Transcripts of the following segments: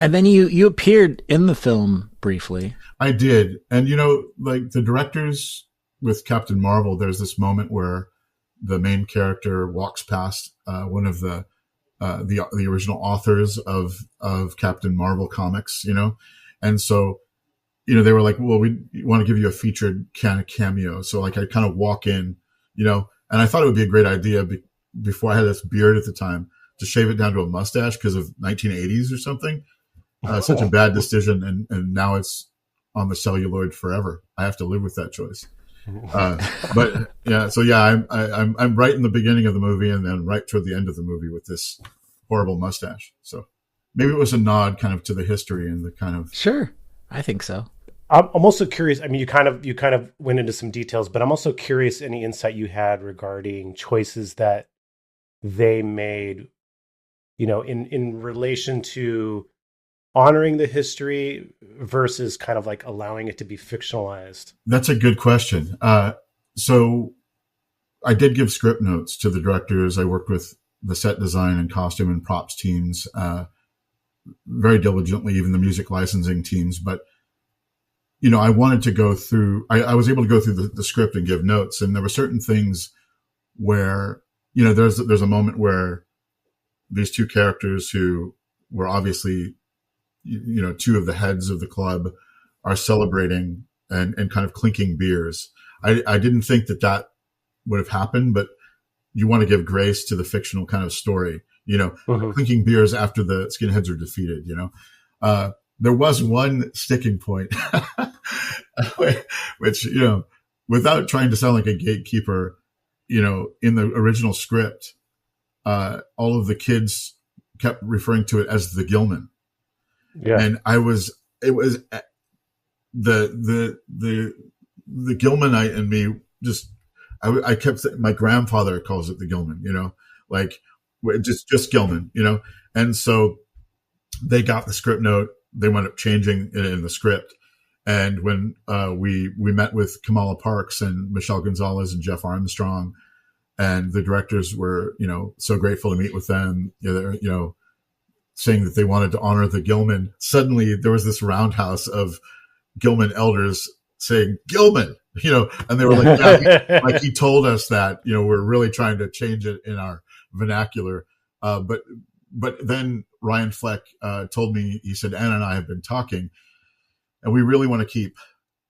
And then you appeared in the film briefly. I did. And, like the directors with Captain Marvel, there's this moment where the main character walks past one of the original authors of Captain Marvel comics, and so they were like, well, we want to give you a featured kind of cameo. So like I kind of walk in, and I thought it would be a great idea before I had this beard at the time to shave it down to a mustache because of 1980s or something. Such a bad decision, and now it's on the celluloid forever. I have to live with that choice. But yeah, so yeah, I'm right in the beginning of the movie and then right toward the end of the movie with this horrible mustache. So maybe it was a nod kind of to the history and the kind of. Sure, I think so. I'm also curious. I mean, you kind of went into some details, but I'm also curious any insight you had regarding choices that they made, in relation to honoring the history versus kind of like allowing it to be fictionalized. That's a good question. So I did give script notes to the directors. I worked with the set design and costume and props teams very diligently, even the music licensing teams. But, I wanted to go through, I was able to go through the script and give notes. And there were certain things where, there's a moment where these two characters who were obviously two of the heads of the club are celebrating and kind of clinking beers. I didn't think that would have happened, but you want to give grace to the fictional kind of story, clinking beers after the skinheads are defeated, there was one sticking point, which, without trying to sound like a gatekeeper, in the original script, all of the kids kept referring to it as the Gilman. Yeah. And it was the Gilmanite in me just, I kept saying, my grandfather calls it the Gilman, like just Gilman, and so they got the script note, they wound up changing it in the script. And when, we met with Kamala Parks and Michelle Gonzalez and Jeff Armstrong, and the directors were, so grateful to meet with them, saying that they wanted to honor the Gilman. Suddenly there was this roundhouse of Gilman elders saying Gilman, and they were like, yeah, like he told us that, we're really trying to change it in our vernacular. But then Ryan Fleck, told me, he said, Anna and I have been talking and we really want to keep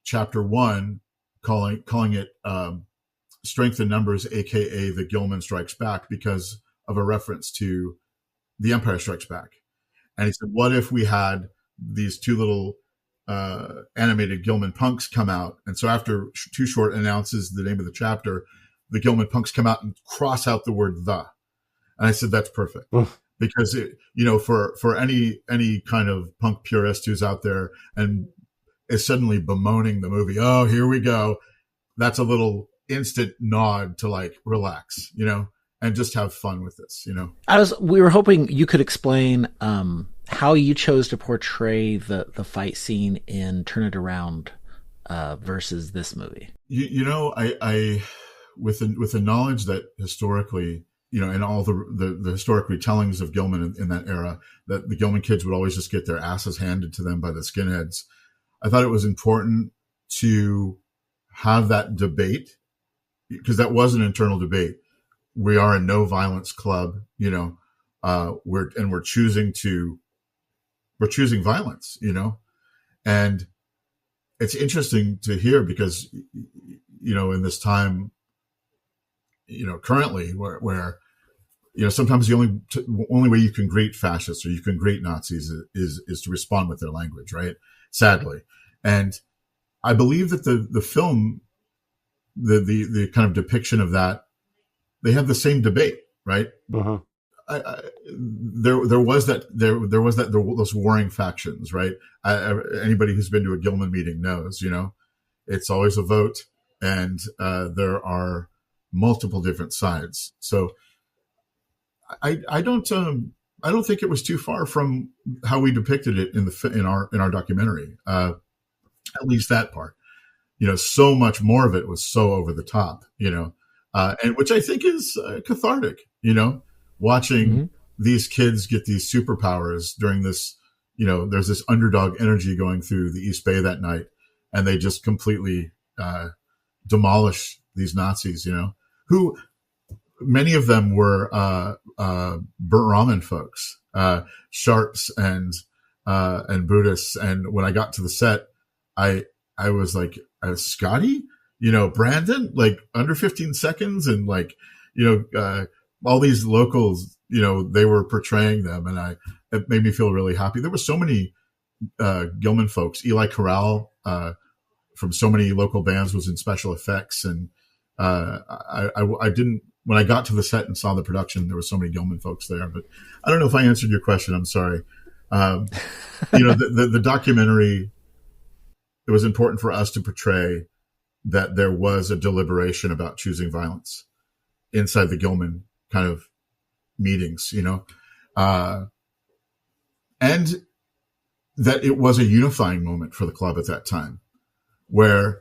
chapter 1 calling it, Strength in Numbers, AKA the Gilman Strikes Back, because of a reference to The Empire Strikes Back. And he said, what if we had these two little animated Gilman punks come out? And so after Too Short announces the name of the chapter, the Gilman punks come out and cross out the word the. And I said, that's perfect. Because, for any kind of punk purist who's out there and is suddenly bemoaning the movie, oh, here we go. That's a little instant nod to like, relax, and just have fun with this, We were hoping you could explain how you chose to portray the fight scene in Turn It Around versus this movie. I with the knowledge that historically, in all the historic retellings of Gilman in that era, that the Gilman kids would always just get their asses handed to them by the skinheads. I thought it was important to have that debate, because that was an internal debate. We are a no violence club, we're choosing violence, and it's interesting to hear because, in this time, currently where sometimes the only way you can greet fascists or you can greet Nazis is to respond with their language, right? Sadly. And I believe that the film, the kind of depiction of that, they have the same debate, right? Uh-huh. There was those warring factions, right? Anybody who's been to a Gilman meeting knows, it's always a vote, and there are multiple different sides. So I don't think it was too far from how we depicted it in our documentary. At least that part, so much more of it was so over the top, and which I think is cathartic, watching these kids get these superpowers during this, there's this underdog energy going through the East Bay that night, and they just completely demolish these Nazis, who many of them were burnt ramen folks, sharps and Buddhists. And when I got to the set, I was like, Scotty, Brandon, like under 15 seconds, and like, all these locals, they were portraying them, and it made me feel really happy. There were so many Gilman folks. Eli Corral from so many local bands was in special effects, and I didn't. When I got to the set and saw the production, there were so many Gilman folks there. But I don't know if I answered your question. I'm sorry. The documentary, it was important for us to portray that there was a deliberation about choosing violence inside the Gilman kind of meetings, and that it was a unifying moment for the club at that time, where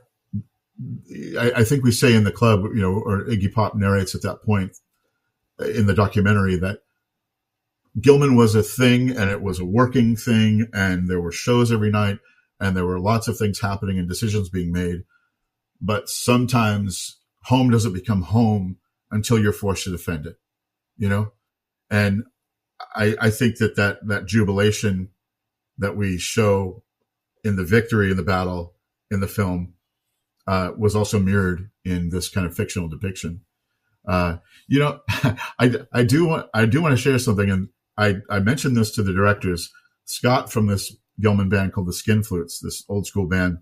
I think we say in the club, or Iggy Pop narrates at that point in the documentary, that Gilman was a thing, and it was a working thing, and there were shows every night, and there were lots of things happening and decisions being made. But sometimes home doesn't become home until you're forced to defend it, And I think that jubilation that we show in the victory in the battle in the film was also mirrored in this kind of fictional depiction. I do want to share something, and I mentioned this to the directors. Scott from this Gilman band called the Skin Flutes, this old school band,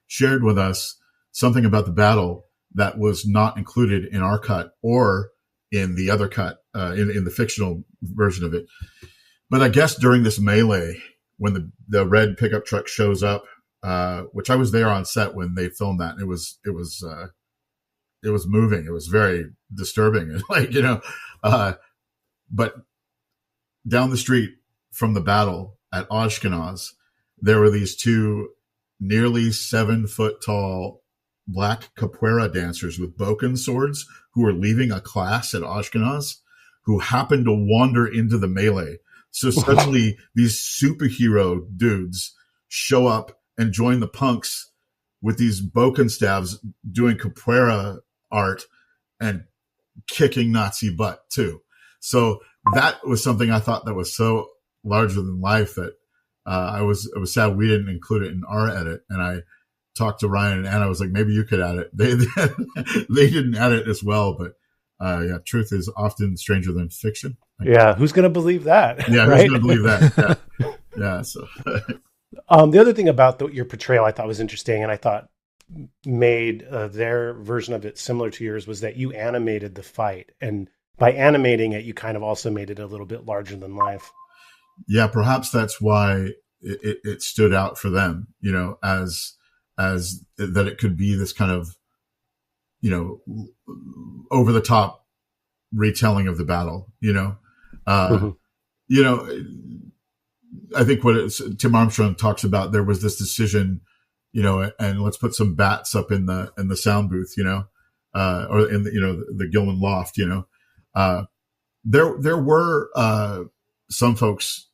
shared with us something about the battle that was not included in our cut or in the other cut, in the fictional version of it. But I guess during this melee, when the red pickup truck shows up, which I was there on set when they filmed that, it was moving. It was very disturbing. But down the street from the battle at Ashkenaz, there were these two nearly 7 foot tall black capoeira dancers with Boken swords who were leaving a class at Ashkenaz, who happened to wander into the melee. So suddenly these superhero dudes show up and join the punks with these Boken staves doing capoeira art and kicking Nazi butt too. So that was something I thought that was so larger than life that I was sad we didn't include it in our edit. And I talked to Ryan and Anna. I was like, maybe you could add it. They didn't add it as well, but truth is often stranger than fiction. Yeah, who's going to believe that? Yeah, right? who's going to believe that? Yeah. So the other thing about your portrayal I thought was interesting, and I thought made their version of it similar to yours, was that you animated the fight, and by animating it, you kind of also made it a little bit larger than life. Yeah, perhaps that's why it stood out for them, as that it could be this kind of, over the top retelling of the battle, I think Tim Armstrong talks about, there was this decision, and let's put some bats up in the sound booth, or in the Gilman loft, there were some folks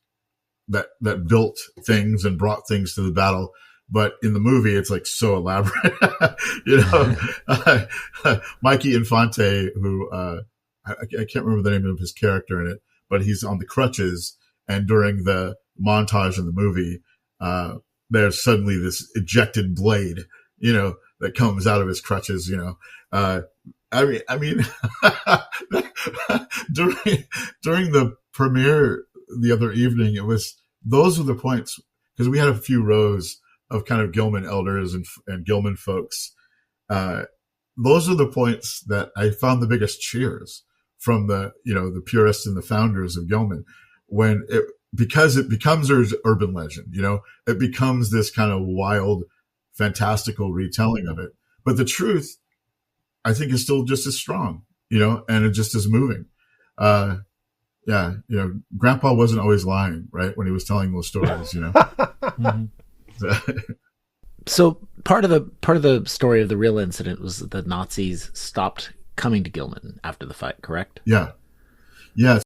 that built things and brought things to the battle. But in the movie, it's like so elaborate, Mikey Infante, who I can't remember the name of his character in it, but he's on the crutches. And during the montage in the movie, there's suddenly this ejected blade, that comes out of his crutches. I mean, during the premiere the other evening, those were the points, because we had a few rows of kind of Gilman elders and Gilman folks. Those are the points that I found the biggest cheers from the purists and the founders of Gilman, because it becomes urban legend, it becomes this kind of wild, fantastical retelling of it. But the truth, I think, is still just as strong, and it just is moving. Grandpa wasn't always lying, right? When he was telling those stories, Mm-hmm. So part of the story of the real incident was that the Nazis stopped coming to Gilman after the fight, correct? Yeah.